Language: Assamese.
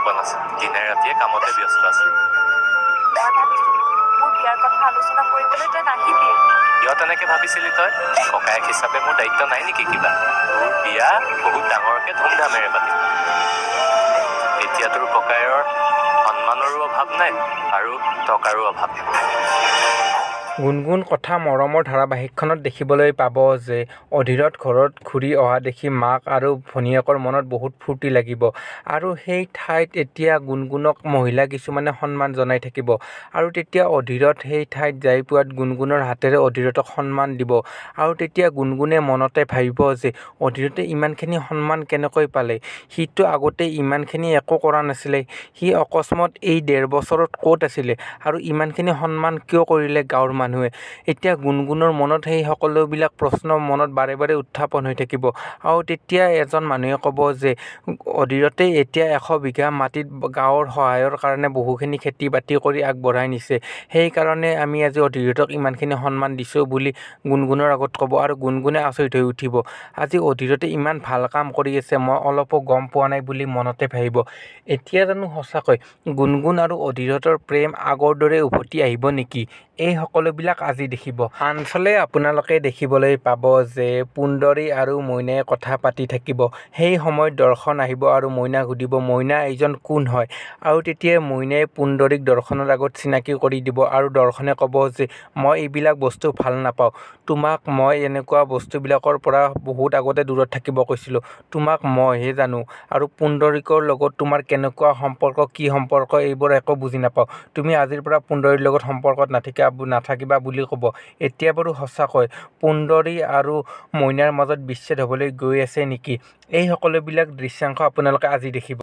পোৱা নাছিল। দিনে ৰাতিয়ে কামতে ব্যস্ত আছিল। মই ভাবিছিলো মোৰ বিয়াৰ কথা আলোচনা কৰিবলৈ তই নাহিবি। কিয় তেনেকে ভাবিছিলি তই? ককায়েক হিচাপে মোৰ দায়িত্ব নাই নেকি কিবা? তোৰ বিয়া বহুত ডাঙৰকে ধুমধামেৰে পাতিম। এতিয়া তোৰ ককায়ৰ সন্মানৰো অভাৱ নাই আৰু টকাৰো অভাৱ নাই। গুণগুণ কথা মৰমৰ ধাৰাবাহিকখনত দেখিবলৈ পাব যে অধীৰত ঘৰত ঘূৰি অহা দেখি মাক আৰু ভনীয়েকৰ মনত বহুত ফূৰ্তি লাগিব আৰু সেই ঠাইত এতিয়া গুণগুণক মহিলা কিছুমানে সন্মান জনাই থাকিব আৰু তেতিয়া অধীৰত সেই ঠাইত যাই পোৱাত গুণগুণৰ হাতেৰে অধীৰতক সন্মান দিব আৰু তেতিয়া গুণগুণে মনতে ভাবিব যে অধীৰতে ইমানখিনি সন্মান কেনেকৈ পালে। সিটো আগতে ইমানখিনি একো কৰা নাছিলে, সি অকস্মাত এই 1.5 বছৰত ক'ত আছিলে আৰু ইমানখিনি সন্মান কিয় কৰিলে গাঁৱৰ মানুহে। এতিয়া গুণগুণৰ মনত সেই সকলোবিলাক প্ৰশ্ন মনত বাৰে বাৰে উত্থাপন হৈ থাকিব আৰু তেতিয়া এজন মানুহে ক'ব যে অধীৰতে এতিয়া 100 বিঘা মাটিত গাঁৱৰ সহায়ৰ কাৰণে বহুখিনি খেতি বাতি কৰি আগবঢ়াই নিছে, সেইকাৰণে আমি আজি অধীৰতক ইমানখিনি সন্মান দিছোঁ বুলি গুণগুণৰ আগত ক'ব আৰু গুণগুণে আচৰিত হৈ উঠিব। আজি অধীৰতে ইমান ভাল কাম কৰি আছে, মই অলপো গম পোৱা নাই বুলি মনতে ভাবিব। এতিয়া জানো সঁচাকৈ গুণগুণ আৰু অধীৰতৰ প্ৰেম আগৰ দৰে উভতি আহিব নেকি? এই সকলোবিলাক আজি দেখিব। আনফালে আপোনালোকে দেখিবলৈ পাব যে পুণ্ডৰী আৰু মইনাই কথা পাতি থাকিব। সেই সময়ত দৰ্শন আহিব আৰু মইনাক সুধিব মইনা এইজন কোন হয় আৰু তেতিয়া মইনাই পুণ্ডৰীক দৰ্শনৰ আগত চিনাকি কৰি দিব আৰু দৰ্শনে ক'ব যে মই এইবিলাক বস্তু ভাল নাপাওঁ, তোমাক মই এনেকুৱা বস্তুবিলাকৰ পৰা বহুত আগতে দূৰত থাকিব কৈছিলোঁ, তোমাক মইহে জানো আৰু পুণ্ডৰীকৰ লগত তোমাৰ কেনেকুৱা সম্পৰ্ক কি সম্পৰ্ক এইবোৰ একো বুজি নাপাওঁ, তুমি আজিৰ পৰা পুণ্ডৰীৰ লগত সম্পৰ্কত নাথাকিবা বুলি ক'ব। এতিয়া বাৰু সঁচাকৈ পুণ্ডৰী আৰু মইনাৰ মাজত বিচ্ছেদ হ'বলৈ গৈ আছে নেকি? এই সকলোবিলাক দৃশ্যাংশ আপোনালোকে আজি দেখিব।